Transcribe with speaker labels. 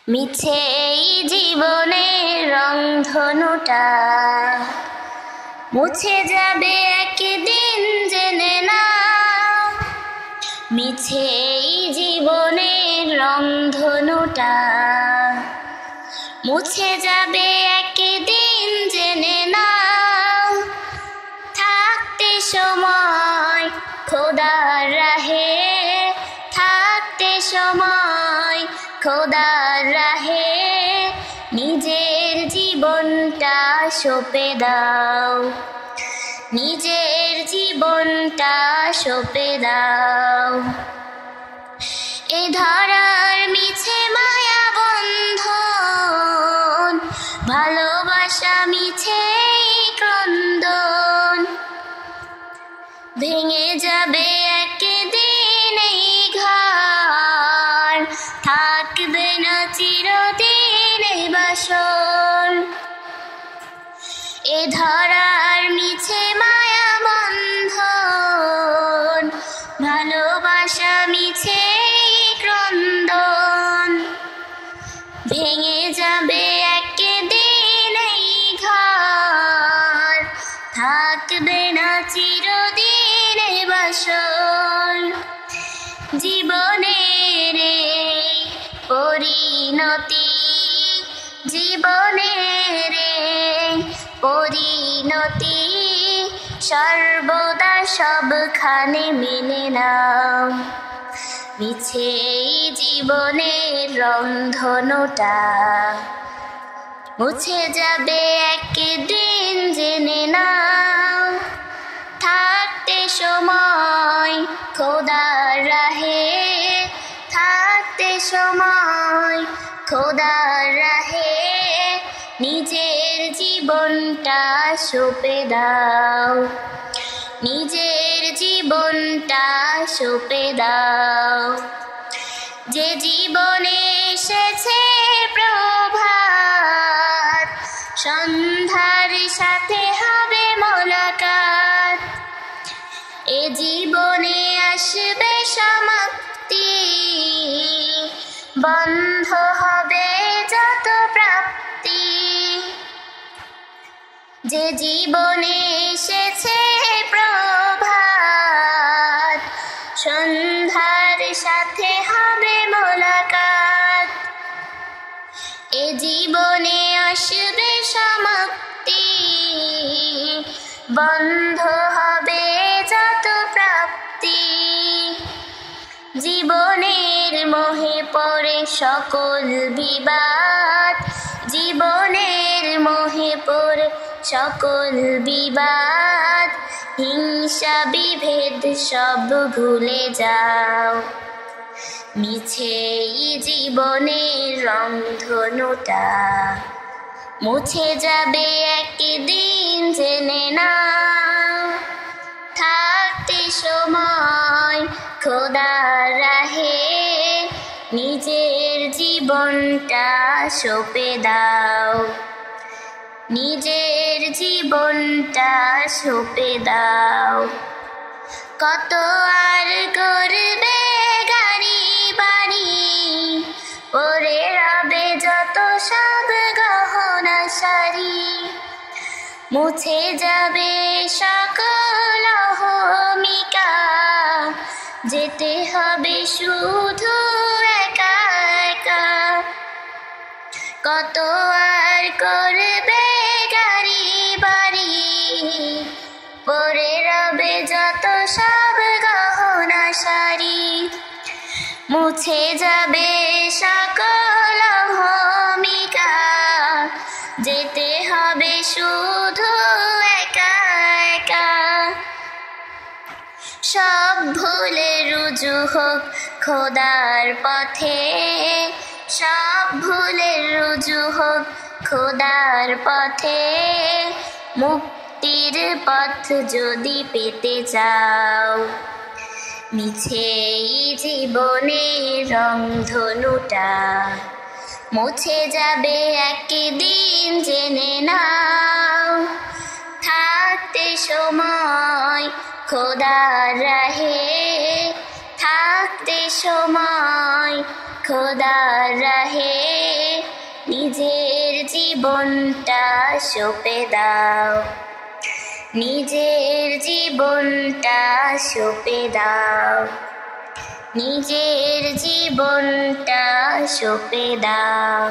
Speaker 1: মিছে এই জীবনের রংধনুটা মুছে যাবে একদিন জেনে নাও। মিছে এই জীবনের রংধনুটা মুছে যাবে একদিন জেনে নাও। থাকতে সময় খোদার রাহে, থাকতে সময় খোদার রাহে নিজের জীবনটা সঁপে দাও, নিজের জীবনটা সঁপে দাও। এ ধরার মিছে মায়া বন্ধন, ভালোবাসা মিছে ক্রন্দন, ভেঙে যাবে একদিন এই ঘর, থাকবে না চিরদিন এই বাসর। এ ধরার মিছে মায়া বন্ধন, ভালোবাসা মিছে ক্রন্দন, ভেঙে যাবে একদিন এই ঘর, থাকবে না চিরদিন এই বাসর। জীবনের এই পরিণতি, জীবনের এই পরিণতি সর্বদা সবখানে মেনে নাও। মিছে এই জীবনের রংধনুটা মুছে যাবে একদিন জেনে নাও। থাকতে সময় খোদার রাহে, থাকতে সময় খোদার রাহে নিজের জীবনটা সঁপে দাও, নিজের জীবনটা সঁপে দাও। যে জীবনে এসেছে প্রভাত, সন্ধ্যার সাথে হবে মোলাকাত। এ জীবনে আসবে সমাপ্তি, বন্ধ হবে যত প্রাপ্তি। যে জীবনে এসেছে প্রভাত, সন্ধ্যার সাথে হবে মোলাকাত। এ জীবনে আসবে সমাপ্তি, বন্ধ হবে যত প্রাপ্তি। জীবনের মোহে পড়ে সকল বিবাদ, জীবনের মোহে পড়ে সকল বিবাদ। হিংসা বিভেদ সব ভুলে যাও। মিছে এই জীবনের রংধনুটা মুছে যাবে একদিন জেনে নাও। থাকতে সময় খোদার রাহে নিজের জীবনটা সঁপে দাও, নিজের জীবনটা সঁপে দাও। কত আর করবে গাড়ি বাড়ি, পরে রবে যত সব গহনা শাড়ি। মুছে যাবে সকল অহমিকা, যেতে হবে শুধু একা একা। কত আর করবে গাড়ি বাড়ি, পরে রবে যত সব গহনা শাড়ি। মুছে যাবে সকল অহমিকা, যেতে হবে শুধু একা একা। সব ভুলে রুজু হোক খোদার পথে, সব ভুলে রুজু হোক খোদার পথে। মুক্তির পথ যদি পেতে চাও, মিছে এই জীবনের রংধনুটা মুছে যাবে একদিন জেনে নাও। থাকতে সময় খোদার রাহে, থাকতে সময় খোদার রাহে নিজের জীবনটা সঁপে দাও, নিজের জীবনটা সঁপে দাও, নিজের জীবনটা সঁপে দাও।